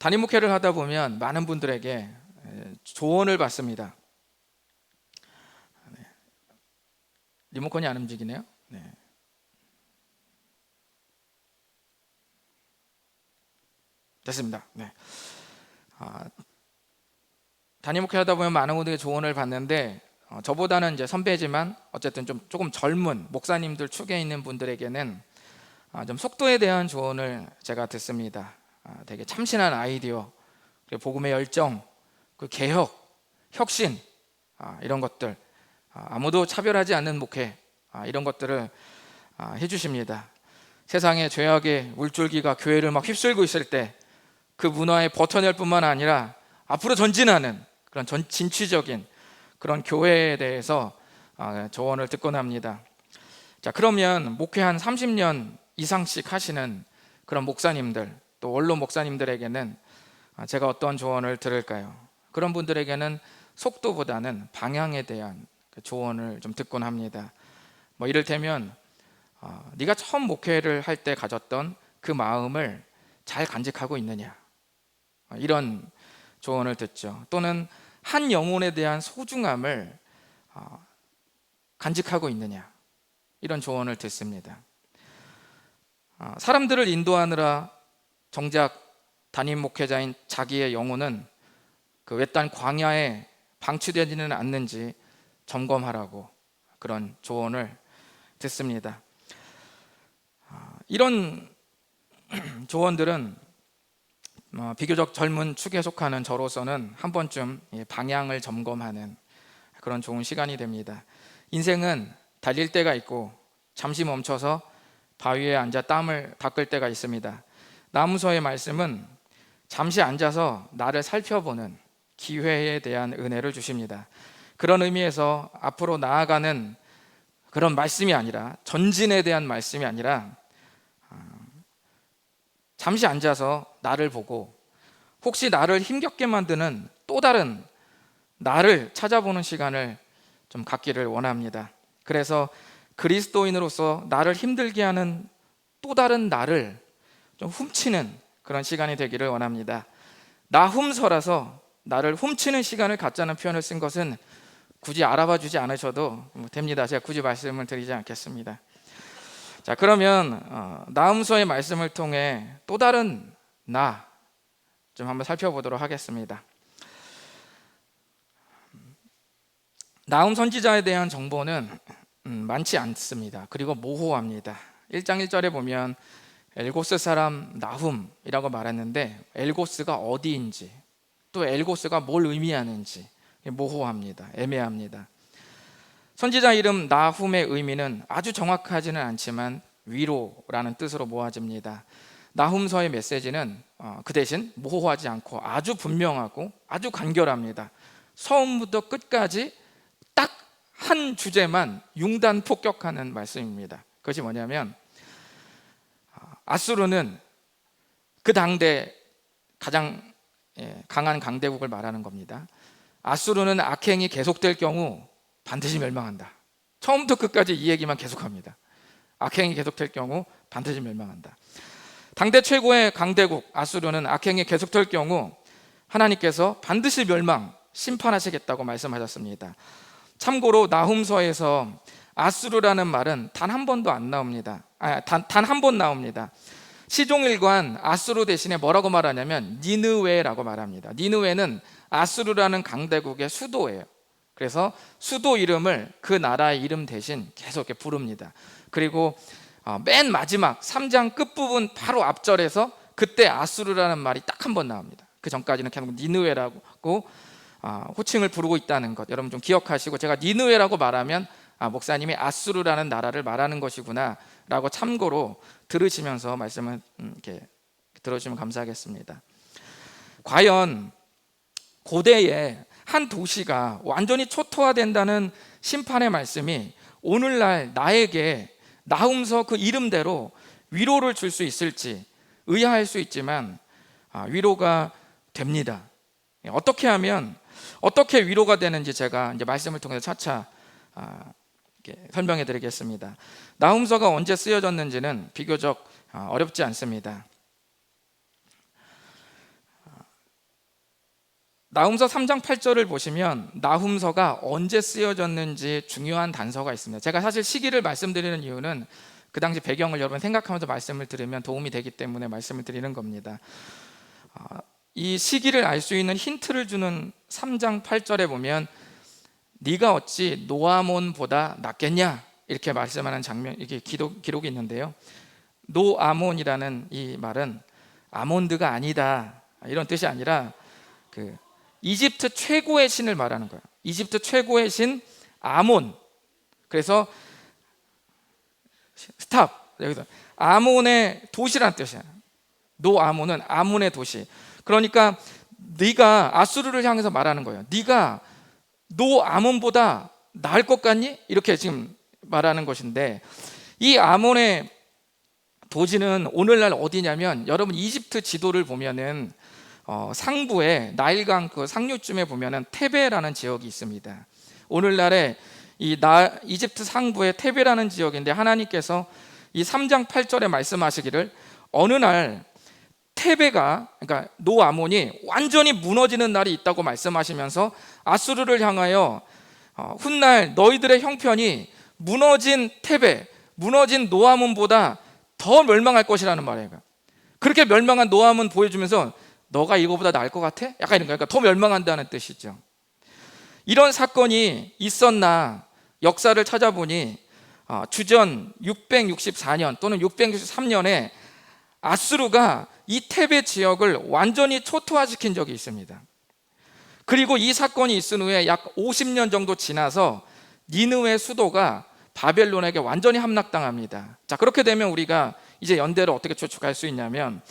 담임 목회를 하다 보면 많은 분들에게 조언을 받습니다. 리모컨이 안 움직이네요. 네. 됐습니다. 네. 담임 목회 하다 보면 많은 분들에게 조언을 받는데 저보다는 이제 선배지만 어쨌든 조금 젊은 목사님들 축에 있는 분들에게는 좀 속도에 대한 조언을 제가 듣습니다. 되게 참신한 아이디어, 그리고 복음의 열정, 그 개혁, 혁신, 이런 것들, 아무도 차별하지 않는 목회, 이런 것들을 해주십니다. 세상에 죄악의 물줄기가 교회를 막 휩쓸고 있을 때 그 문화에 버텨낼 뿐만 아니라 앞으로 전진하는 그런 진취적인 그런 교회에 대해서 조언을 듣곤 합니다. 자, 그러면 목회 한 30년 이상씩 하시는 그런 목사님들, 또 원로 목사님들에게는 제가 어떤 조언을 들을까요? 그런 분들에게는 속도보다는 방향에 대한 조언을 좀 듣곤 합니다. 뭐 이를테면 네가 처음 목회를 할 때 가졌던 그 마음을 잘 간직하고 있느냐, 이런 조언을 듣죠. 또는 한 영혼에 대한 소중함을 간직하고 있느냐, 이런 조언을 듣습니다. 사람들을 인도하느라 정작 담임 목회자인 자기의 영혼은 그 외딴 광야에 방치되지는 않는지 점검하라고 그런 조언을 듣습니다. 이런 조언들은 비교적 젊은 축에 속하는 저로서는 한 번쯤 방향을 점검하는 그런 좋은 시간이 됩니다. 인생은 달릴 때가 있고 잠시 멈춰서 바위에 앉아 땀을 닦을 때가 있습니다. 나무서의 말씀은 잠시 앉아서 나를 살펴보는 기회에 대한 은혜를 주십니다. 그런 의미에서 앞으로 나아가는 그런 말씀이 아니라, 전진에 대한 말씀이 아니라 잠시 앉아서 나를 보고 혹시 나를 힘겹게 만드는 또 다른 나를 찾아보는 시간을 좀 갖기를 원합니다. 그래서 그리스도인으로서 나를 힘들게 하는 또 다른 나를 좀 훔치는 그런 시간이 되기를 원합니다. 나 훔서라서 나를 훔치는 시간을 갖자는 표현을 쓴 것은 굳이 알아봐 주지 않으셔도 됩니다. 제가 굳이 말씀을 드리지 않겠습니다. 자, 그러면 나훔서의 말씀을 통해 또 다른 나 좀 한번 살펴보도록 하겠습니다. 나훔 선지자에 대한 정보는 많지 않습니다. 그리고 모호합니다. 1장 1절에 보면 엘고스 사람 나훔이라고 말했는데 엘고스가 어디인지, 또 엘고스가 뭘 의미하는지 모호합니다. 애매합니다. 선지자 이름 나훔의 의미는 아주 정확하지는 않지만 위로라는 뜻으로 모아집니다. 나훔서의 메시지는 그 대신 모호하지 않고 아주 분명하고 아주 간결합니다. 처음부터 끝까지 딱 한 주제만 융단 폭격하는 말씀입니다. 그것이 뭐냐면 아수르는 그 당대 가장 강한 강대국을 말하는 겁니다. 아수르는 악행이 계속될 경우 반드시 멸망한다. 처음부터 끝까지 이 얘기만 계속합니다. 악행이 계속될 경우 반드시 멸망한다. 당대 최고의 강대국 아수르는 악행이 계속될 경우 하나님께서 반드시 멸망, 심판하시겠다고 말씀하셨습니다. 참고로 나훔서에서 아수르라는 말은 단 한 번도 안 나옵니다. 단 한 번 나옵니다. 시종일관 아수르 대신에 뭐라고 말하냐면 니느웨라고 말합니다. 니느웨는 아수르라는 강대국의 수도예요. 그래서 수도 이름을 그 나라의 이름 대신 계속 이렇게 부릅니다. 그리고 맨 마지막 3장 끝부분 바로 앞절에서 그때 아수르라는 말이 딱 한 번 나옵니다. 그 전까지는 계속 니느웨라고 호칭을 부르고 있다는 것 여러분 좀 기억하시고, 제가 니느웨라고 말하면 목사님이 아수르라는 나라를 말하는 것이구나 라고 참고로 들으시면서 말씀을 이렇게 들어주시면 감사하겠습니다. 과연 고대에 한 도시가 완전히 초토화된다는 심판의 말씀이 오늘날 나에게 나훔서 그 이름대로 위로를 줄 수 있을지 의아할 수 있지만 위로가 됩니다. 어떻게 하면 어떻게 위로가 되는지 제가 이제 말씀을 통해서 차차 설명해 드리겠습니다. 나훔서가 언제 쓰여졌는지는 비교적 어렵지 않습니다. 나훔서 3장 8절을 보시면 나훔서가 언제 쓰여졌는지 중요한 단서가 있습니다. 제가 사실 시기를 말씀드리는 이유는 그 당시 배경을 여러분 생각하면서 말씀을 들으면 도움이 되기 때문에 말씀을 드리는 겁니다. 이 시기를 알 수 있는 힌트를 주는 3장 8절에 보면 네가 어찌 노아몬보다 낫겠냐 이렇게 말씀하는 장면, 이게 기록이 있는데요. 노아몬이라는 이 말은 아몬드가 아니다 이런 뜻이 아니라 그 이집트 최고의 신을 말하는 거예요. 이집트 최고의 신 아몬. 그래서 스탑, 여기서 아몬의 도시라는 뜻이야. 노아몬은 아몬의 도시. 그러니까 네가 아수르를 향해서 말하는 거예요. 네가 노아몬보다 나을 것 같니? 이렇게 지금 말하는 것인데, 이 아몬의 도시는 오늘날 어디냐면, 여러분 이집트 지도를 보면은 상부에 나일강 그 상류쯤에 보면은 테베라는 지역이 있습니다. 오늘날의 이집트 상부의 테베라는 지역인데, 하나님께서 이 3장 8절에 말씀하시기를 어느 날 테베가, 그러니까 노아몬이 완전히 무너지는 날이 있다고 말씀하시면서 아수르를 향하여 훗날 너희들의 형편이 무너진 테베, 무너진 노아몬보다 더 멸망할 것이라는 말이에요. 그렇게 멸망한 노아몬 보여주면서 너가 이거보다 나을 것 같아? 약간 이런 거예요. 그러니까 더 멸망한다는 뜻이죠. 이런 사건이 있었나 역사를 찾아보니 주전 664년 또는 663년에 아수르가 이 테베 지역을 완전히 초토화시킨 적이 있습니다. 그리고 이 사건이 있은 후에 약 50년 정도 지나서 니느웨 수도가 바벨론에게 완전히 함락당합니다. 자, 그렇게 되면 우리가 이제 연대를 어떻게 추측할 수 있냐면,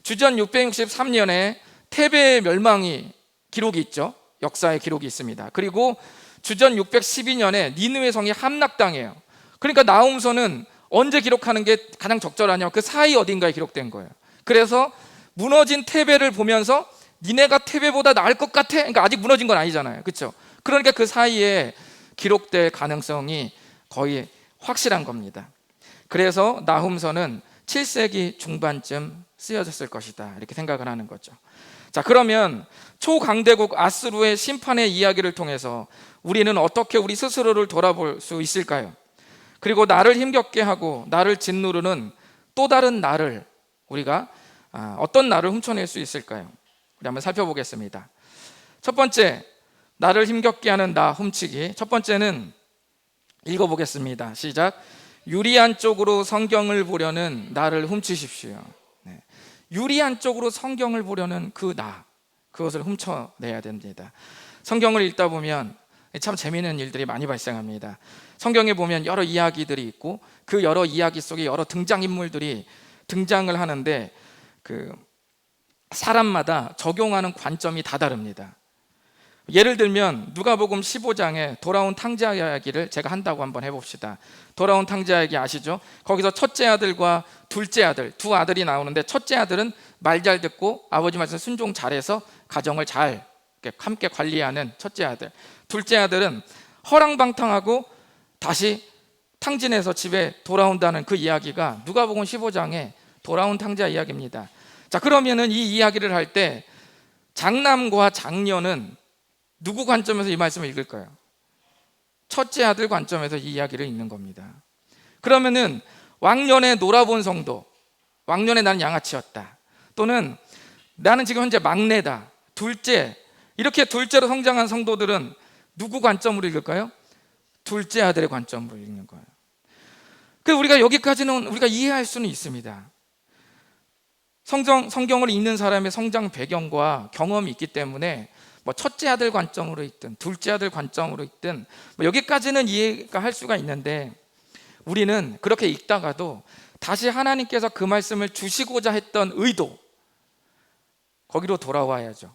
주전 663년에 테베의 멸망이 기록이 있죠. 역사의 기록이 있습니다. 그리고 주전 612년에 니느웨 성이 함락당해요. 그러니까 나훔서는 언제 기록하는 게 가장 적절하냐, 그 사이 어딘가에 기록된 거예요. 그래서 무너진 테베를 보면서 니네가 테베보다 나을 것 같아? 그러니까 아직 무너진 건 아니잖아요, 그렇죠? 그러니까 그 사이에 기록될 가능성이 거의 확실한 겁니다. 그래서 나훔서는 7세기 중반쯤 쓰여졌을 것이다 이렇게 생각을 하는 거죠. 자, 그러면 초강대국 아수르의 심판의 이야기를 통해서 우리는 어떻게 우리 스스로를 돌아볼 수 있을까요? 그리고 나를 힘겹게 하고 나를 짓누르는 또 다른 나를 우리가 어떤 나를 훔쳐낼 수 있을까요? 우리 한번 살펴보겠습니다. 첫 번째, 나를 힘겹게 하는 나 훔치기. 첫 번째는 읽어보겠습니다. 시작. 유리한 쪽으로 성경을 보려는 나를 훔치십시오. 네. 유리한 쪽으로 성경을 보려는 그 나, 그것을 훔쳐내야 됩니다. 성경을 읽다 보면 참 재미있는 일들이 많이 발생합니다. 성경에 보면 여러 이야기들이 있고 그 여러 이야기 속에 여러 등장인물들이 등장을 하는데 그 사람마다 적용하는 관점이 다 다릅니다. 예를 들면 누가복음 15장에 돌아온 탕자 이야기를 제가 한다고 한번 해봅시다. 돌아온 탕자 이야기 아시죠? 거기서 첫째 아들과 둘째 아들, 두 아들이 나오는데, 첫째 아들은 말 잘 듣고 아버지 말씀 순종 잘해서 가정을 잘 함께 관리하는 첫째 아들. 둘째 아들은 허랑방탕하고 다시 탕진해서 집에 돌아온다는 그 이야기가 누가복음 15장에 돌아온 탕자 이야기입니다. 자, 그러면은 이 이야기를 할 때 장남과 장녀는 누구 관점에서 이 말씀을 읽을까요? 첫째 아들 관점에서 이 이야기를 읽는 겁니다. 그러면은 왕년에 놀아본 성도, 왕년에 나는 양아치였다, 또는 나는 지금 현재 막내다, 둘째, 이렇게 둘째로 성장한 성도들은 누구 관점으로 읽을까요? 둘째 아들의 관점으로 읽는 거예요. 그 우리가 여기까지는 우리가 이해할 수는 있습니다. 성경을 읽는 사람의 성장 배경과 경험이 있기 때문에 뭐 첫째 아들 관점으로 있든 둘째 아들 관점으로 있든 뭐 여기까지는 이해가 할 수가 있는데, 우리는 그렇게 읽다가도 다시 하나님께서 그 말씀을 주시고자 했던 의도, 거기로 돌아와야죠.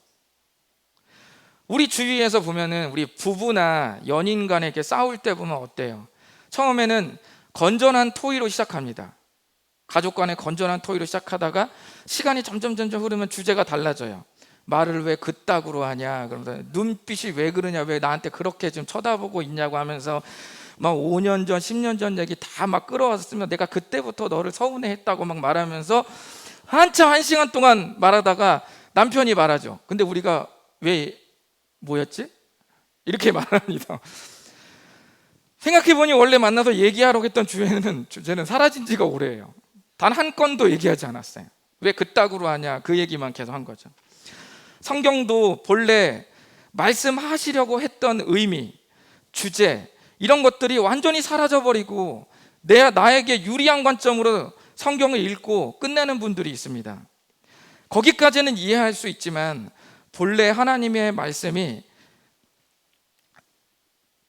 우리 주위에서 보면은 우리 부부나 연인 간에 이렇게 싸울 때 보면 어때요? 처음에는 건전한 토의로 시작합니다. 가족 간의 건전한 토의로 시작하다가 시간이 점점 흐르면 주제가 달라져요. 말을 왜 그따구로 하냐, 그러면서 눈빛이 왜 그러냐, 왜 나한테 그렇게 좀 쳐다보고 있냐고 하면서 막 5년 전, 10년 전 얘기 다 막 끌어왔으면 내가 그때부터 너를 서운해했다고 막 말하면서 한참 1시간 동안 말하다가 남편이 말하죠. 근데 우리가 왜 뭐였지? 이렇게 말합니다. 생각해보니 원래 만나서 얘기하려고 했던 주제는 사라진 지가 오래예요. 단 한 건도 얘기하지 않았어요. 왜 그따구로 하냐, 그 얘기만 계속 한 거죠. 성경도 본래 말씀하시려고 했던 의미, 주제, 이런 것들이 완전히 사라져버리고 나에게 유리한 관점으로 성경을 읽고 끝내는 분들이 있습니다. 거기까지는 이해할 수 있지만 본래 하나님의 말씀이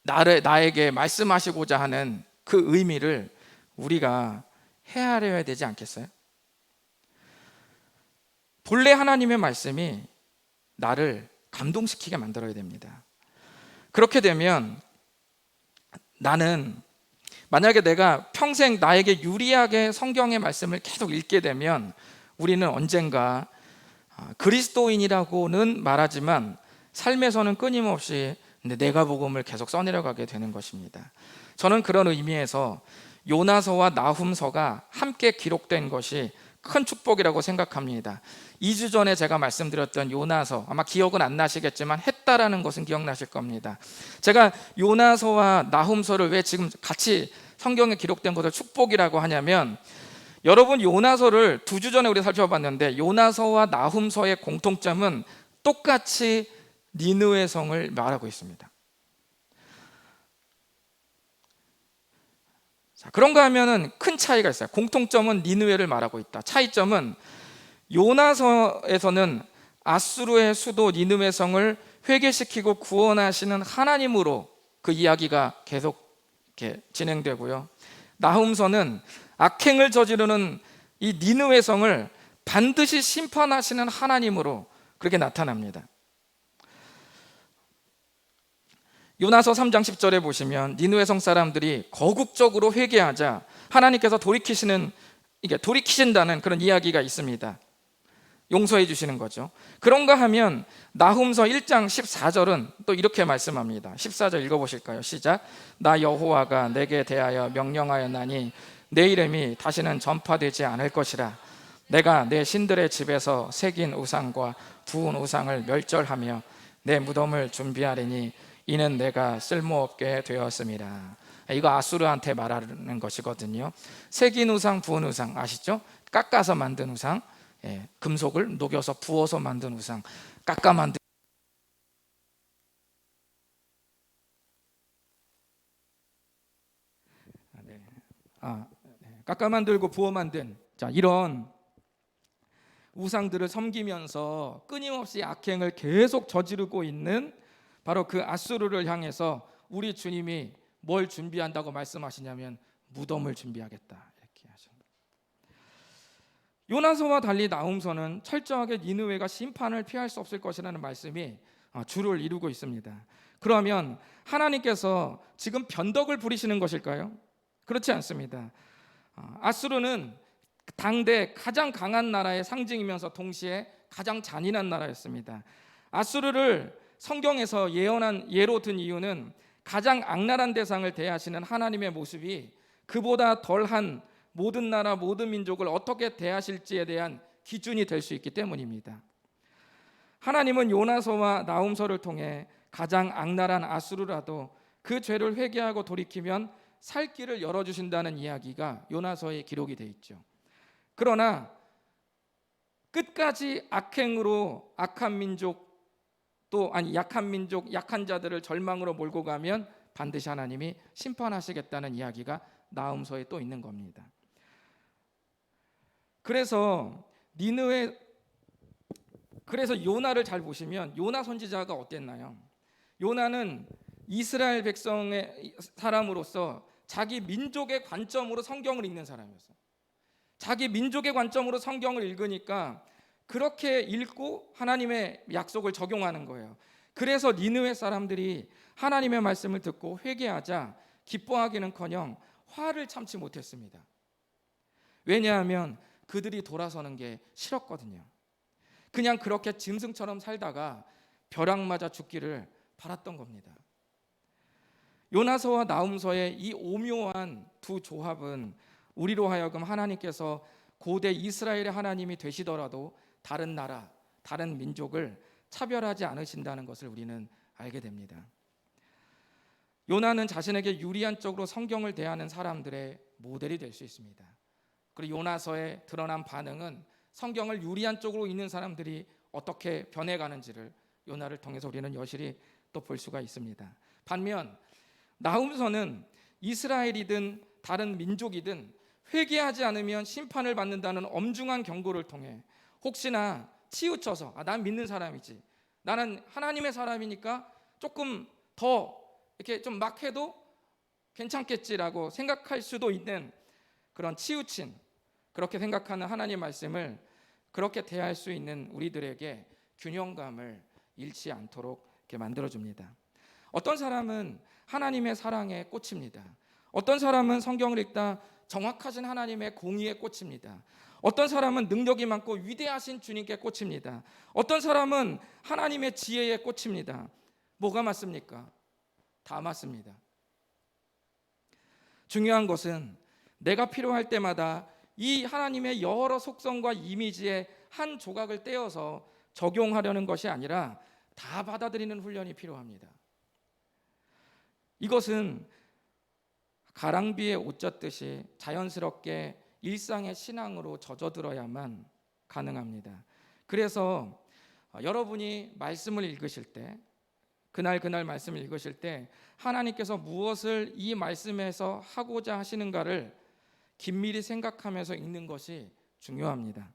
나에게 말씀하시고자 하는 그 의미를 우리가 헤아려야 되지 않겠어요? 본래 하나님의 말씀이 나를 감동시키게 만들어야 됩니다. 그렇게 되면 나는, 만약에 내가 평생 나에게 유리하게 성경의 말씀을 계속 읽게 되면 우리는 언젠가 그리스도인이라고는 말하지만 삶에서는 끊임없이 내가 복음을 계속 써내려가게 되는 것입니다. 저는 그런 의미에서 요나서와 나훔서가 함께 기록된 것이 큰 축복이라고 생각합니다. 2주 전에 제가 말씀드렸던 요나서, 아마 기억은 안 나시겠지만 했다라는 것은 기억나실 겁니다. 제가 요나서와 나훔서를 왜 지금 같이 성경에 기록된 것을 축복이라고 하냐면, 여러분, 요나서를 2주 전에 우리 살펴봤는데 요나서와 나훔서의 공통점은 똑같이 니느웨 성을 말하고 있습니다. 자, 그런가 하면은 큰 차이가 있어요. 공통점은 니느웨를 말하고 있다. 차이점은 요나서에서는 아수르의 수도 니느웨 성을 회개시키고 구원하시는 하나님으로 그 이야기가 계속 이렇게 진행되고요. 나훔서는 악행을 저지르는 이 니느웨 성을 반드시 심판하시는 하나님으로 그렇게 나타납니다. 요나서 3장 10절에 보시면 니느웨 성 사람들이 거국적으로 회개하자 하나님께서 돌이키신다는 그런 이야기가 있습니다. 용서해 주시는 거죠. 그런가 하면 나훔서 1장 14절은 또 이렇게 말씀합니다. 14절 읽어보실까요? 시작. 나 여호와가 내게 대하여 명령하였나니 내 이름이 다시는 전파되지 않을 것이라. 내가 내 신들의 집에서 새긴 우상과 부은 우상을 멸절하며 내 무덤을 준비하리니 이는 내가 쓸모없게 되었습니다. 이거 아수르한테 말하는 것이거든요. 새긴 우상, 부은 우상 아시죠? 깎아서 만든 우상, 금속을 녹여서 부어서 만든 우상, 깎아 만든 깎아 만들고 부어 만든, 자, 이런 우상들을 섬기면서 끊임없이 악행을 계속 저지르고 있는 바로 그 아수르를 향해서 우리 주님이 뭘 준비한다고 말씀하시냐면 무덤을 준비하겠다, 이렇게 하십니다. 요나서와 달리 나훔서는 철저하게 니느웨가 심판을 피할 수 없을 것이라는 말씀이 주를 이루고 있습니다. 그러면 하나님께서 지금 변덕을 부리시는 것일까요? 그렇지 않습니다. 아수르는 당대 가장 강한 나라의 상징이면서 동시에 가장 잔인한 나라였습니다. 아수르를 성경에서 예로 든 이유는 가장 악랄한 대상을 대하시는 하나님의 모습이 그보다 덜한 모든 나라 모든 민족을 어떻게 대하실지에 대한 기준이 될 수 있기 때문입니다. 하나님은 요나서와 나훔서를 통해 가장 악랄한 아수르라도 그 죄를 회개하고 돌이키면 살 길을 열어주신다는 이야기가 요나서에 기록이 되어 있죠. 그러나 끝까지 악행으로 악한 민족, 약한 민족, 약한 자들을 절망으로 몰고 가면 반드시 하나님이 심판하시겠다는 이야기가 나훔서에 또 있는 겁니다. 그래서 요나를 잘 보시면 요나 선지자가 어땠나요? 요나는 이스라엘 백성의 사람으로서 자기 민족의 관점으로 성경을 읽는 사람이었어요. 자기 민족의 관점으로 성경을 읽으니까 그렇게 읽고 하나님의 약속을 적용하는 거예요. 그래서 니느웨 사람들이 하나님의 말씀을 듣고 회개하자 기뻐하기는커녕 화를 참지 못했습니다. 왜냐하면 그들이 돌아서는 게 싫었거든요. 그냥 그렇게 짐승처럼 살다가 벼락 맞아 죽기를 바랐던 겁니다. 요나서와 나훔서의 이 오묘한 두 조합은 우리로 하여금 하나님께서 고대 이스라엘의 하나님이 되시더라도 다른 나라, 다른 민족을 차별하지 않으신다는 것을 우리는 알게 됩니다. 요나는 자신에게 유리한 쪽으로 성경을 대하는 사람들의 모델이 될 수 있습니다. 그리고 요나서에 드러난 반응은 성경을 유리한 쪽으로 읽는 사람들이 어떻게 변해가는지를 요나를 통해서 우리는 여실히 또 볼 수가 있습니다. 반면 나훔서는 이스라엘이든 다른 민족이든 회개하지 않으면 심판을 받는다는 엄중한 경고를 통해 혹시나 치우쳐서 난 믿는 사람이지, 나는 하나님의 사람이니까 조금 더 이렇게 좀 막 해도 괜찮겠지라고 생각할 수도 있는 그런 치우친, 그렇게 생각하는 하나님 말씀을 그렇게 대할 수 있는 우리들에게 균형감을 잃지 않도록 이렇게 만들어줍니다. 어떤 사람은 하나님의 사랑에 꽂힙니다. 어떤 사람은 성경을 읽다 정확하신 하나님의 공의에 꽂힙니다. 어떤 사람은 능력이 많고 위대하신 주님께 꽂힙니다. 어떤 사람은 하나님의 지혜에 꽂힙니다. 뭐가 맞습니까? 다 맞습니다. 중요한 것은 내가 필요할 때마다 이 하나님의 여러 속성과 이미지의 한 조각을 떼어서 적용하려는 것이 아니라 다 받아들이는 훈련이 필요합니다. 이것은 가랑비에 옷 젖듯이 자연스럽게 일상의 신앙으로 젖어들어야만 가능합니다. 그래서 여러분이 말씀을 읽으실 때, 그날 말씀을 읽으실 때 하나님께서 무엇을 이 말씀에서 하고자 하시는가를 긴밀히 생각하면서 읽는 것이 중요합니다.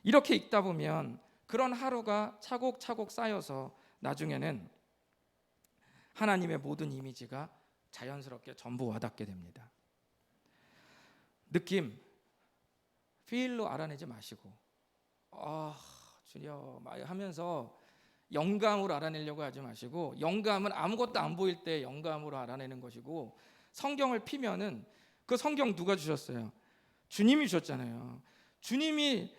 이렇게 읽다 보면 그런 하루가 차곡차곡 쌓여서 나중에는 하나님의 모든 이미지가 자연스럽게 전부 와닿게 됩니다. 느낌, 필로 알아내지 마시고 주여 하면서 영감으로 알아내려고 하지 마시고, 영감은 아무것도 안 보일 때 영감으로 알아내는 것이고, 성경을 피면은 그 성경 누가 주셨어요? 주님이 주셨잖아요. 주님이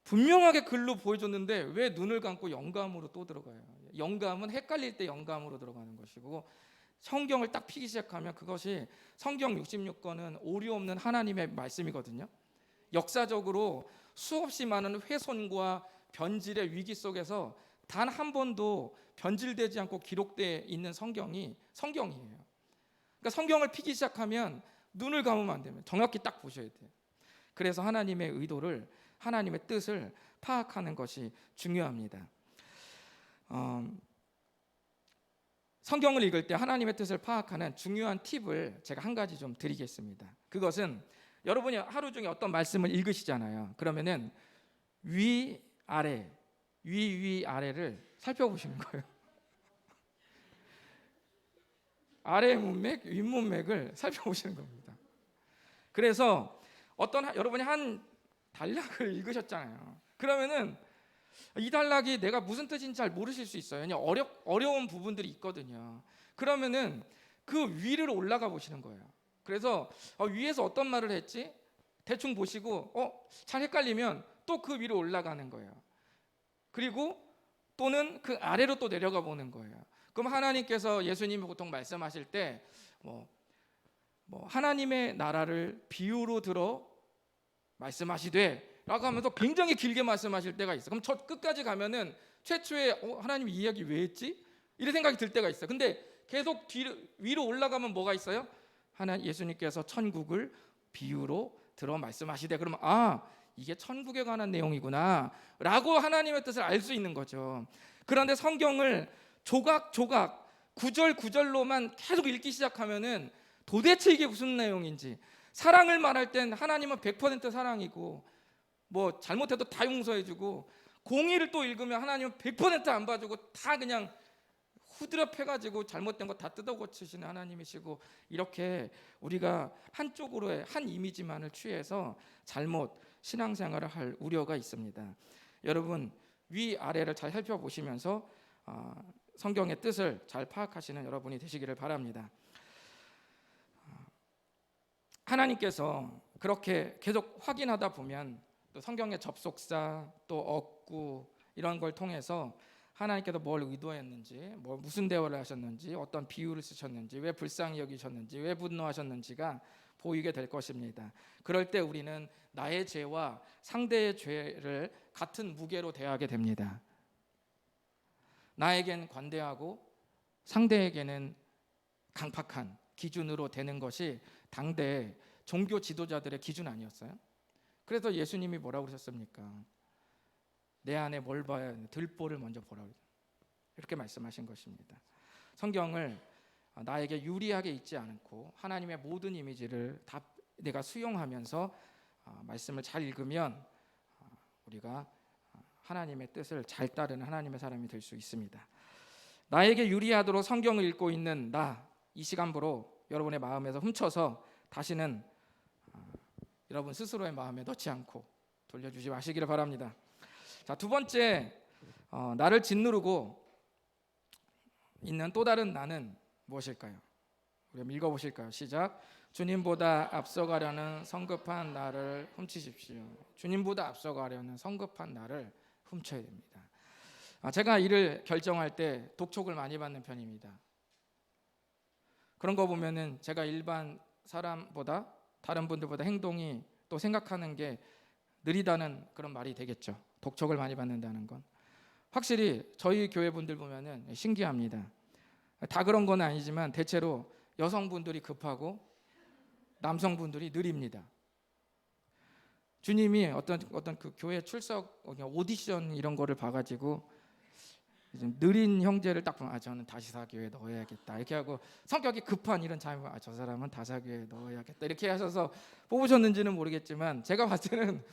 분명하게 글로 보여줬는데 왜 눈을 감고 영감으로 또 들어가요? 영감은 헷갈릴 때 영감으로 들어가는 것이고, 성경을 딱 피기 시작하면 그것이 성경 66권은 오류 없는 하나님의 말씀이거든요. 역사적으로 수없이 많은 훼손과 변질의 위기 속에서 단 한 번도 변질되지 않고 기록되어 있는 성경이 성경이에요. 그러니까 성경을 피기 시작하면 눈을 감으면 안 됩니다. 정확히 딱 보셔야 돼요. 그래서 하나님의 의도를, 하나님의 뜻을 파악하는 것이 중요합니다. 성경을 읽을 때 하나님의 뜻을 파악하는 중요한 팁을 제가 한 가지 좀 드리겠습니다. 그것은 여러분이 하루 중에 어떤 말씀을 읽으시잖아요. 그러면은 위 아래를 살펴보시는 거예요. 아래 문맥, 윗 문맥을 살펴보시는 겁니다. 그래서 여러분이 한 단락을 읽으셨잖아요. 그러면은 이 단락이 내가 무슨 뜻인지 잘 모르실 수 있어요. 그냥 어려운 부분들이 있거든요. 그러면은 그 위를 올라가 보시는 거예요. 그래서 위에서 어떤 말을 했지? 대충 보시고 잘 헷갈리면 또 그 위로 올라가는 거예요. 그리고 또는 그 아래로 또 내려가 보는 거예요. 그럼 하나님께서, 예수님이 보통 말씀하실 때 하나님의 나라를 비유로 들어 말씀하시되 라고 하면서 굉장히 길게 말씀하실 때가 있어. 그럼 저 끝까지 가면은 최초에 하나님 이 이야기 왜 했지? 이런 생각이 들 때가 있어. 근데 계속 위로 올라가면 뭐가 있어요? 예수님께서 천국을 비유로 들어 말씀하시되, 그러면 이게 천국에 관한 내용이구나 라고 하나님의 뜻을 알 수 있는 거죠. 그런데 성경을 조각 구절로만 계속 읽기 시작하면은 도대체 이게 무슨 내용인지, 사랑을 말할 땐 하나님은 100% 사랑이고 잘못해도 다 용서해주고, 공의를 또 읽으면 하나님은 100%안 봐주고 다 그냥 후드럽해가지고 잘못된 거 다 뜯어고치시는 하나님이시고, 이렇게 우리가 한쪽으로의 한 이미지만을 취해서 잘못 신앙생활을 할 우려가 있습니다. 여러분, 위아래를 잘 살펴보시면서 성경의 뜻을 잘 파악하시는 여러분이 되시기를 바랍니다. 하나님께서 그렇게 계속 확인하다 보면 또 성경의 접속사, 또 억구 이런 걸 통해서 하나님께서 뭘 의도했는지, 무슨 대화를 하셨는지, 어떤 비유를 쓰셨는지, 왜 불쌍히 여기셨는지, 왜 분노하셨는지가 보이게 될 것입니다. 그럴 때 우리는 나의 죄와 상대의 죄를 같은 무게로 대하게 됩니다. 나에겐 관대하고 상대에게는 강팍한 기준으로 되는 것이 당대 종교 지도자들의 기준 아니었어요? 그래서 예수님이 뭐라고 그러셨습니까? 내 안에 뭘 봐야 들보를 먼저 보라고 이렇게 말씀하신 것입니다. 성경을 나에게 유리하게 읽지 않고 하나님의 모든 이미지를 다 내가 수용하면서 말씀을 잘 읽으면 우리가 하나님의 뜻을 잘 따르는 하나님의 사람이 될 수 있습니다. 나에게 유리하도록 성경을 읽고 있는 이 시간부로 여러분의 마음에서 훔쳐서 다시는 여러분 스스로의 마음에 넣지 않고 돌려주지 마시기를 바랍니다. 자, 두 번째, 나를 짓누르고 있는 또 다른 나는 무엇일까요? 우리 한번 읽어보실까요? 시작. 주님보다 앞서가려는 성급한 나를 훔치십시오. 주님보다 앞서가려는 성급한 나를 훔쳐야 됩니다. 제가 일을 결정할 때 독촉을 많이 받는 편입니다. 그런 거 보면은 제가 일반 사람보다 다른 분들보다 행동이 또 생각하는 게 느리다는 그런 말이 되겠죠. 독촉을 많이 받는다는 건 확실히 저희 교회 분들 보면은 신기합니다. 다 그런 건 아니지만 대체로 여성분들이 급하고 남성분들이 느립니다. 주님이 어떤 그 교회 출석 오디션 이런 거를 봐가지고 좀 느린 형제를 딱 보면 저는 다시사교회에 넣어야겠다 이렇게 하고, 성격이 급한 이런 자매 저 사람은 다사교회에 넣어야겠다 이렇게 하셔서 뽑으셨는지는 모르겠지만 제가 봤을 때는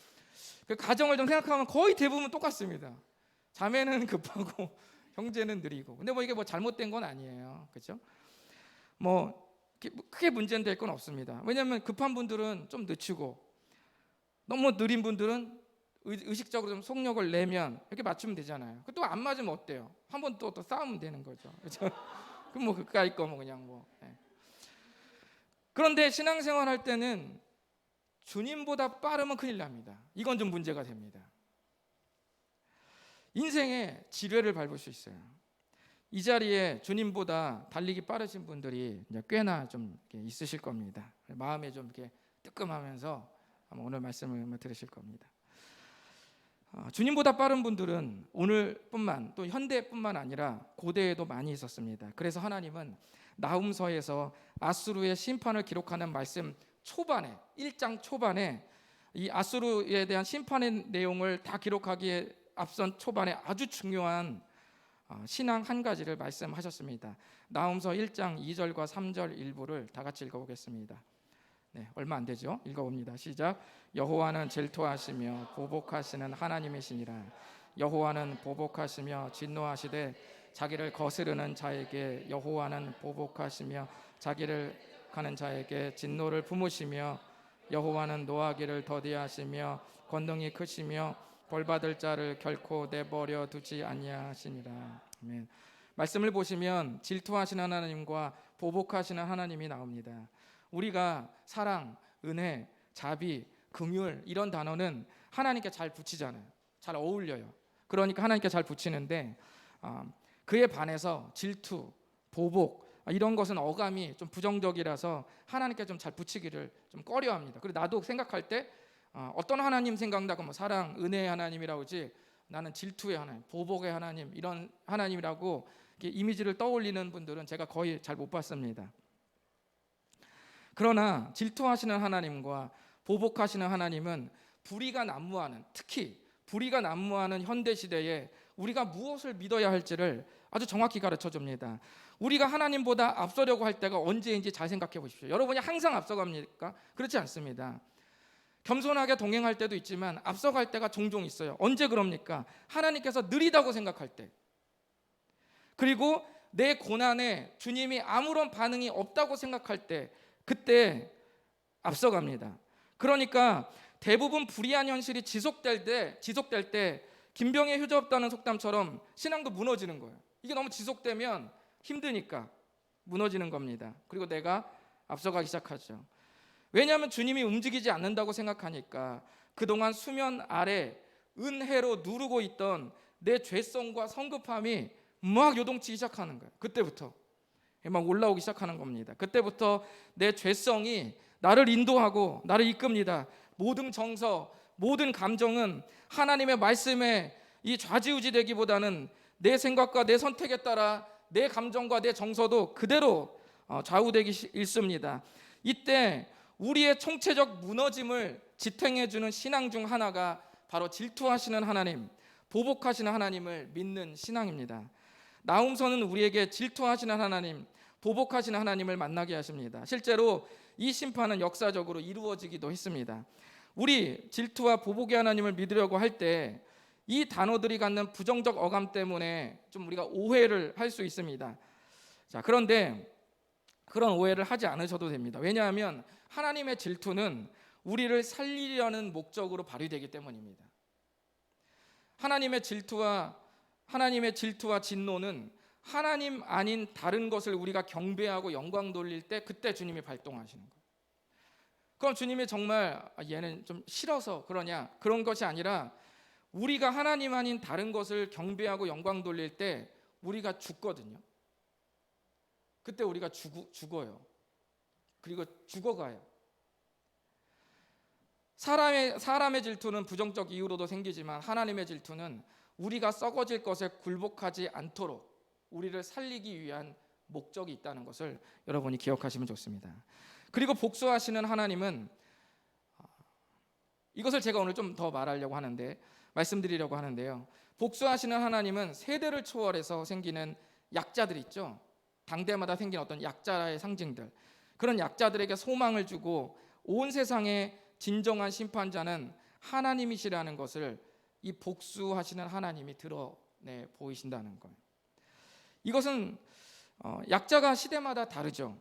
그 가정을 좀 생각하면 거의 대부분 똑같습니다. 자매는 급하고 형제는 느리고. 근데 이게 잘못된 건 아니에요, 그렇죠? 크게 문제는 될 건 없습니다. 왜냐하면 급한 분들은 좀 늦추고 너무 느린 분들은 의식적으로 좀 속력을 내면 이렇게 맞추면 되잖아요. 또 안 맞으면 어때요? 한번 또 싸우면 되는 거죠, 그렇죠? 그럼 그까이 거 그냥 예. 그런데 신앙생활 할 때는 주님보다 빠르면 큰일 납니다. 이건 좀 문제가 됩니다. 인생의 지뢰를 밟을 수 있어요. 이 자리에 주님보다 달리기 빠르신 분들이 이제 꽤나 좀 있으실 겁니다. 마음에 좀 이렇게 뜨끔하면서 아마 오늘 말씀을 들으실 겁니다. 주님보다 빠른 분들은 오늘뿐만 또 현대뿐만 아니라 고대에도 많이 있었습니다. 그래서 하나님은 나훔서에서 아수르의 심판을 기록하는 말씀 초반에 1장 초반에 이 아수르에 대한 심판의 내용을 다 기록하기에 앞선 초반에 아주 중요한 신앙 한 가지를 말씀하셨습니다. 나훔서 1장 2절과 3절 일부를 다 같이 읽어보겠습니다. 네, 얼마 안 되죠? 읽어봅니다. 시작. 여호와는 질투하시며 보복하시는 하나님이시니라. 여호와는 보복하시며 진노하시되 자기를 거스르는 자에게 여호와는 보복하시며 자기를 가는 자에게 진노를 품으시며 여호와는 노하기를 더디하시며 권능이 크시며 벌받을 자를 결코 내버려 두지 아니하시니라. 아멘. 말씀을 보시면 질투하시는 하나님과 보복하시는 하나님이 나옵니다. 우리가 사랑, 은혜, 자비, 긍휼 이런 단어는 하나님께 잘 붙이잖아요. 잘 어울려요. 그러니까 하나님께 잘 붙이는데 그에 반해서 질투, 보복 이런 것은 어감이 좀 부정적이라서 하나님께 좀 잘 붙이기를 좀 꺼려합니다. 그리고 나도 생각할 때 어떤 하나님 생각나고 사랑, 은혜의 하나님이라고 하지 나는 질투의 하나님, 보복의 하나님 이런 하나님이라고 이미지를 떠올리는 분들은 제가 거의 잘 못 봤습니다. 그러나 질투하시는 하나님과 보복하시는 하나님은 불의가 난무하는, 특히 불의가 난무하는 현대 시대에 우리가 무엇을 믿어야 할지를 아주 정확히 가르쳐 줍니다. 우리가 하나님보다 앞서려고 할 때가 언제인지 잘 생각해 보십시오. 여러분이 항상 앞서갑니까? 그렇지 않습니다. 겸손하게 동행할 때도 있지만 앞서갈 때가 종종 있어요. 언제 그럽니까? 하나님께서 느리다고 생각할 때, 그리고 내 고난에 주님이 아무런 반응이 없다고 생각할 때, 그때 앞서갑니다. 그러니까 대부분 불의한 현실이 지속될 때 김병의 효자 없다는 속담처럼 신앙도 무너지는 거예요. 이게 너무 지속되면 힘드니까 무너지는 겁니다. 그리고 내가 앞서가기 시작하죠. 왜냐하면 주님이 움직이지 않는다고 생각하니까 그동안 수면 아래 은혜로 누르고 있던 내 죄성과 성급함이 막 요동치기 시작하는 거예요. 그때부터 막 올라오기 시작하는 겁니다. 그때부터 내 죄성이 나를 인도하고 나를 이끕니다. 모든 정서, 모든 감정은 하나님의 말씀에 이 좌지우지 되기보다는 내 생각과 내 선택에 따라 내 감정과 내 정서도 그대로 좌우되기 일쑤입니다. 이때 우리의 총체적 무너짐을 지탱해 주는 신앙 중 하나가 바로 질투하시는 하나님, 보복하시는 하나님을 믿는 신앙입니다. 나훔서는 우리에게 질투하시는 하나님, 보복하시는 하나님을 만나게 하십니다. 실제로 이 심판은 역사적으로 이루어지기도 했습니다. 우리 질투와 보복의 하나님을 믿으려고 할 때 이 단어들이 갖는 부정적 어감 때문에 좀 우리가 오해를 할 수 있습니다. 자, 그런데 그런 오해를 하지 않으셔도 됩니다. 왜냐하면 하나님의 질투는 우리를 살리려는 목적으로 발휘되기 때문입니다. 하나님의 질투와 진노는 하나님 아닌 다른 것을 우리가 경배하고 영광 돌릴 때 그때 주님이 발동하시는 거예요. 그럼 주님이 정말 얘는 좀 싫어서 그러냐? 그런 것이 아니라 우리가 하나님 아닌 다른 것을 경배하고 영광 돌릴 때 우리가 죽거든요. 그때 우리가 죽어요. 그리고 죽어가요. 사람의 질투는 부정적 이유로도 생기지만 하나님의 질투는 우리가 썩어질 것에 굴복하지 않도록 우리를 살리기 위한 목적이 있다는 것을 여러분이 기억하시면 좋습니다. 그리고 복수하시는 하나님은, 이것을 제가 오늘 좀 더 말씀드리려고 하는데요. 복수하시는 하나님은 세대를 초월해서 생기는 약자들 있죠. 당대마다 생긴 어떤 약자의 상징들, 그런 약자들에게 소망을 주고 온 세상의 진정한 심판자는 하나님이시라는 것을 이 복수하시는 하나님이 드러내 보이신다는 거예요. 이것은 약자가 시대마다 다르죠.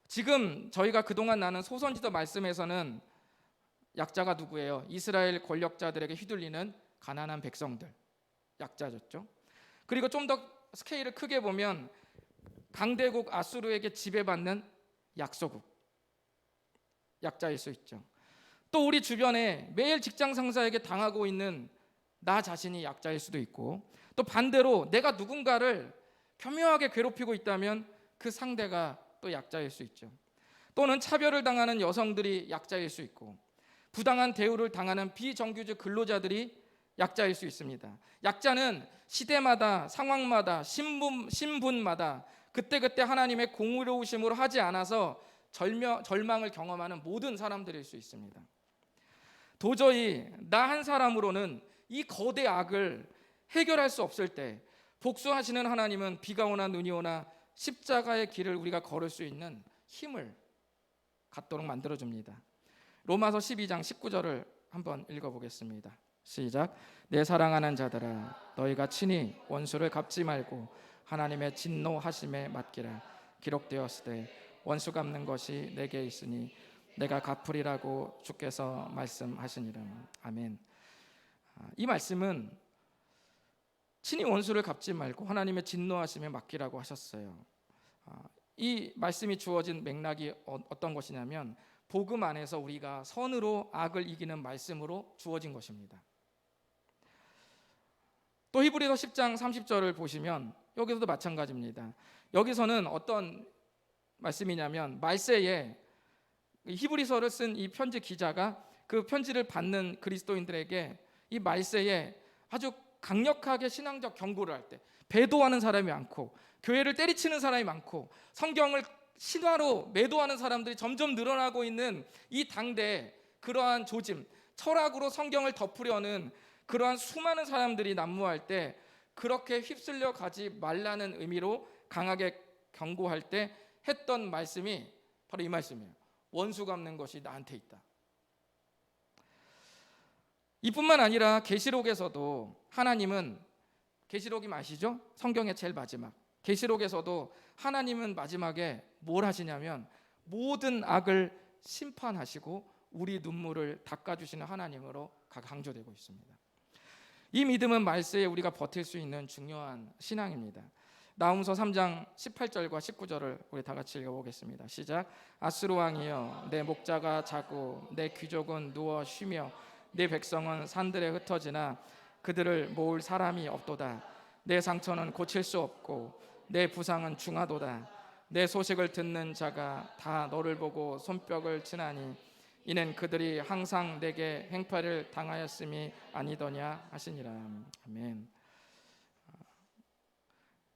지금 저희가 그동안 나눈 소선지서 말씀에서는 약자가 누구예요? 이스라엘 권력자들에게 휘둘리는 가난한 백성들, 약자였죠. 그리고 좀 더 스케일을 크게 보면 강대국 아수르에게 지배받는 약소국, 약자일 수 있죠. 또 우리 주변에 매일 직장 상사에게 당하고 있는 나 자신이 약자일 수도 있고, 또 반대로 내가 누군가를 교묘하게 괴롭히고 있다면 그 상대가 또 약자일 수 있죠. 또는 차별을 당하는 여성들이 약자일 수 있고, 부당한 대우를 당하는 비정규직 근로자들이 약자일 수 있습니다. 약자는 시대마다, 상황마다, 신분마다 그때그때 하나님의 공의로우심으로 하지 않아서 절망을 경험하는 모든 사람들일 수 있습니다. 도저히 나 한 사람으로는 이 거대 악을 해결할 수 없을 때 복수하시는 하나님은 비가 오나 눈이 오나 십자가의 길을 우리가 걸을 수 있는 힘을 갖도록 만들어줍니다. 로마서 12장 19절을 한번 읽어보겠습니다. 시작. 내 사랑하는 자들아, 너희가 친히 원수를 갚지 말고 하나님의 진노하심에 맡기라. 기록되었으되 원수 갚는 것이 내게 있으니 내가 갚으리라고 주께서 말씀하시니라. 아멘. 이 말씀은 친히 원수를 갚지 말고 하나님의 진노하심에 맡기라고 하셨어요. 이 말씀이 주어진 맥락이 어떤 것이냐면 복음 안에서 우리가 선으로 악을 이기는 말씀으로 주어진 것입니다. 또 히브리서 10장 30절을 보시면 여기서도 마찬가지입니다. 여기서는 어떤 말씀이냐면 말세에 히브리서를 쓴 이 편지 기자가 그 편지를 받는 그리스도인들에게 이 말세에 아주 강력하게 신앙적 경고를 할 때 배도하는 사람이 많고 교회를 때리치는 사람이 많고 성경을 신화로 매도하는 사람들이 점점 늘어나고 있는 이 당대에 그러한 조짐, 철학으로 성경을 덮으려는 그러한 수많은 사람들이 난무할 때 그렇게 휩쓸려 가지 말라는 의미로 강하게 경고할 때 했던 말씀이 바로 이 말씀이에요. 원수 갚는 것이 나한테 있다. 이뿐만 아니라 계시록에서도 하나님은, 계시록이 아시죠? 성경의 제일 마지막 계시록에서도 하나님은 마지막에 뭘 하시냐면 모든 악을 심판하시고 우리 눈물을 닦아주시는 하나님으로 강조되고 있습니다. 이 믿음은 말세에 우리가 버틸 수 있는 중요한 신앙입니다. 나훔서 3장 18절과 19절을 우리 다 같이 읽어보겠습니다. 시작. 아수르 왕이여, 내 목자가 자고 내 귀족은 누워 쉬며 내 백성은 산들에 흩어지나 그들을 모을 사람이 없도다. 내 상처는 고칠 수 없고 내 부상은 중하도다. 내 소식을 듣는 자가 다 너를 보고 손뼉을 치나니 이는 그들이 항상 내게 행파를 당하였음이 아니더냐 하시니라. 아멘.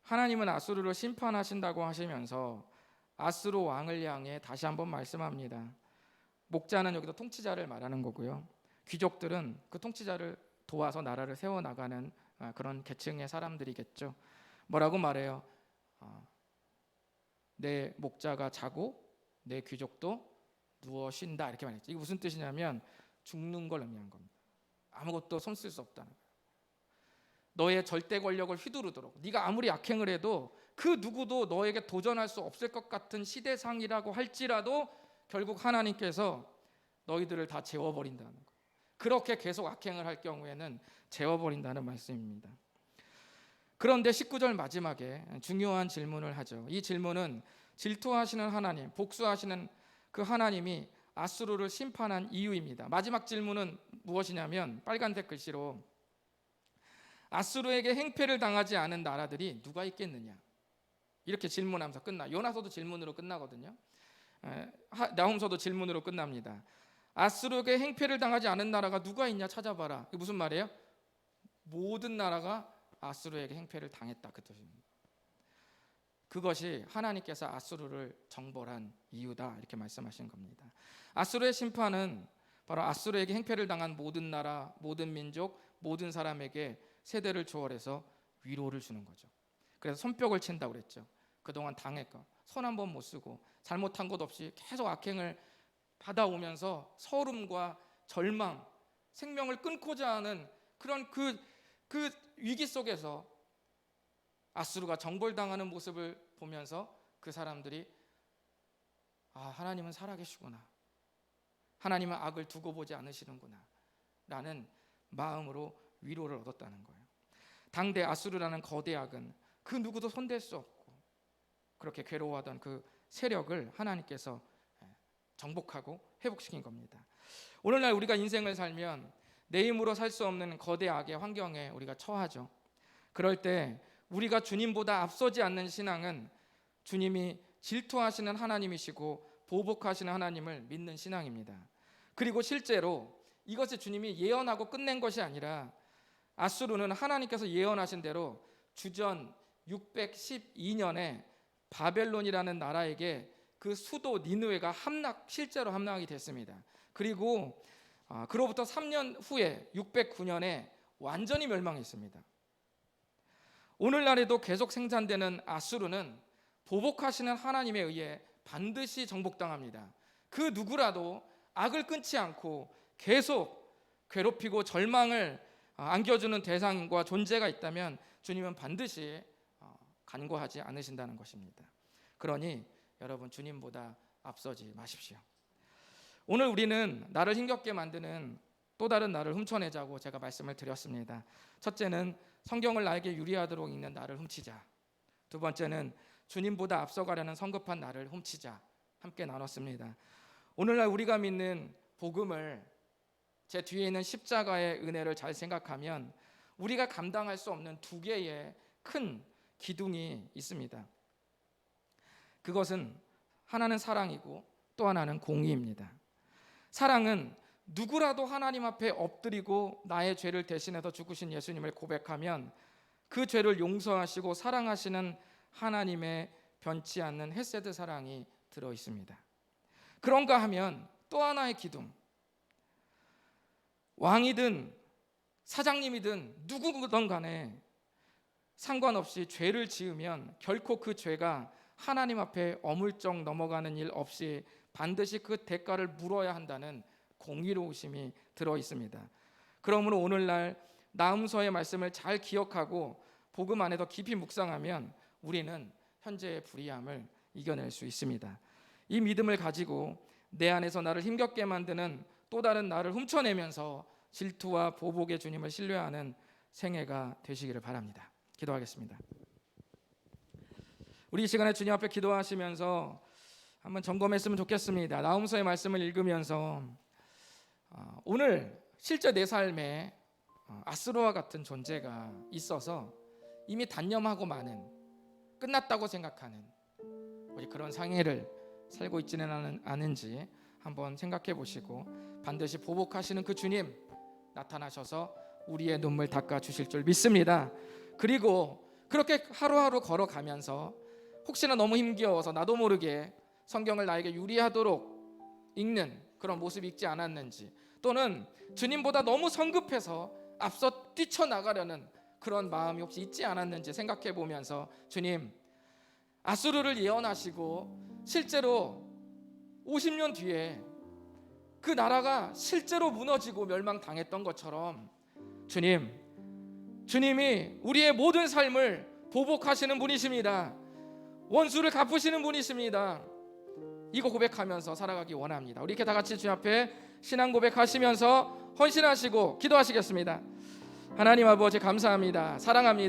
하나님은 아수르를 심판하신다고 하시면서 아수르 왕을 향해 다시 한번 말씀합니다. 목자는 여기서 통치자를 말하는 거고요. 귀족들은 그 통치자를 도와서 나라를 세워나가는 그런 계층의 사람들이겠죠. 뭐라고 말해요? 내 목자가 자고 내 귀족도 누워 쉰다, 이렇게 말했죠. 이게 무슨 뜻이냐면 죽는 걸 의미한 겁니다. 아무것도 손 쓸 수 없다는 거예요. 너의 절대 권력을 휘두르도록, 네가 아무리 악행을 해도 그 누구도 너에게 도전할 수 없을 것 같은 시대상이라고 할지라도 결국 하나님께서 너희들을 다 재워버린다는 거예요. 그렇게 계속 악행을 할 경우에는 재워버린다는 말씀입니다. 그런데 19절 마지막에 중요한 질문을 하죠. 이 질문은 질투하시는 하나님, 복수하시는 그 하나님이 아수르를 심판한 이유입니다. 마지막 질문은 무엇이냐면 빨간색 글씨로 아수르에게 행패를 당하지 않은 나라들이 누가 있겠느냐, 이렇게 질문하면서 끝나. 요나서도 질문으로 끝나거든요. 나훔서도 질문으로 끝납니다. 아수르에게 행패를 당하지 않은 나라가 누가 있냐 찾아봐라. 이게 무슨 말이에요? 모든 나라가 아수르에게 행패를 당했다, 그 뜻입니다. 그것이 하나님께서 아수르를 정벌한 이유다, 이렇게 말씀하신 겁니다. 아수르의 심판은 바로 아수르에게 행패를 당한 모든 나라, 모든 민족, 모든 사람에게 세대를 초월해서 위로를 주는 거죠. 그래서 손뼉을 친다고 그랬죠. 그동안 당했고 손 한 번 못 쓰고 잘못한 것 없이 계속 악행을 받아오면서 서름과 절망, 생명을 끊고자 하는 그런 그 위기 속에서 아수르가 정벌당하는 모습을 보면서 그 사람들이 하나님은 살아계시구나, 하나님은 악을 두고 보지 않으시는구나 라는 마음으로 위로를 얻었다는 거예요. 당대 아수르라는 거대 악은 그 누구도 손댈 수 없고 그렇게 괴로워하던 그 세력을 하나님께서 정복하고 회복시킨 겁니다. 오늘날 우리가 인생을 살면 내 힘으로 살 수 없는 거대 악의 환경에 우리가 처하죠. 그럴 때 우리가 주님보다 앞서지 않는 신앙은 주님이 질투하시는 하나님이시고 보복하시는 하나님을 믿는 신앙입니다. 그리고 실제로 이것이 주님이 예언하고 끝낸 것이 아니라 아수르는 하나님께서 예언하신 대로 주전 612년에 바벨론이라는 나라에게 그 수도 니느웨가 실제로 함락이 됐습니다. 그리고 그로부터 3년 후에 609년에 완전히 멸망했습니다. 오늘날에도 계속 생산되는 아수르는 보복하시는 하나님에 의해 반드시 정복당합니다. 그 누구라도 악을 끊지 않고 계속 괴롭히고 절망을 안겨주는 대상과 존재가 있다면 주님은 반드시 간과하지 않으신다는 것입니다. 그러니 여러분, 주님보다 앞서지 마십시오. 오늘 우리는 나를 힘겹게 만드는 또 다른 나를 훔쳐내자고 제가 말씀을 드렸습니다. 첫째는 성경을 나에게 유리하도록 읽는 나를 훔치자. 두 번째는 주님보다 앞서가려는 성급한 나를 훔치자. 함께 나눴습니다. 오늘날 우리가 믿는 복음을, 제 뒤에 있는 십자가의 은혜를 잘 생각하면 우리가 감당할 수 없는 두 개의 큰 기둥이 있습니다. 그것은 하나는 사랑이고 또 하나는 공의입니다. 사랑은 누구라도 하나님 앞에 엎드리고 나의 죄를 대신해서 죽으신 예수님을 고백하면 그 죄를 용서하시고 사랑하시는 하나님의 변치 않는 헤세드 사랑이 들어 있습니다. 그런가 하면 또 하나의 기둥, 왕이든 사장님이든 누구든 간에 상관없이 죄를 지으면 결코 그 죄가 하나님 앞에 어물쩍 넘어가는 일 없이 반드시 그 대가를 물어야 한다는 공의로우심이 들어 있습니다. 그러므로 오늘날 나훔서의 말씀을 잘 기억하고 복음 안에서 깊이 묵상하면 우리는 현재의 불의함을 이겨낼 수 있습니다. 이 믿음을 가지고 내 안에서 나를 힘겹게 만드는 또 다른 나를 훔쳐내면서 질투와 보복의 주님을 신뢰하는 생애가 되시기를 바랍니다. 기도하겠습니다. 우리 이 시간에 주님 앞에 기도하시면서 한번 점검했으면 좋겠습니다. 나훔서의 말씀을 읽으면서 오늘 실제 내 삶에 아수르와 같은 존재가 있어서 이미 단념하고 마는, 끝났다고 생각하는 우리 그런 상해를 살고 있지는 않은지 한번 생각해 보시고 반드시 보복하시는 그 주님 나타나셔서 우리의 눈물 닦아 주실 줄 믿습니다. 그리고 그 그렇게 하루하루 걸어가면서 혹시나 너무 힘겨워서 나도 모르게 성경을 나에게 유리하도록 읽는 그런 모습이 있지 않았는지, 또는 주님보다 너무 성급해서 앞서 뛰쳐나가려는 그런 마음이 혹시 있지 않았는지 생각해 보면서, 주님, 아수르를 예언하시고 실제로 50년 뒤에 그 나라가 실제로 무너지고 멸망당했던 것처럼 주님이 우리의 모든 삶을 보복하시는 분이십니다. 원수를 갚으시는 분이십니다. 이거 고백하면서 살아가기 원합니다. 우리 이렇게 다 같이 주 앞에 신앙 고백하시면서 헌신하시고 기도하시겠습니다. 하나님 아버지, 감사합니다. 사랑합니다.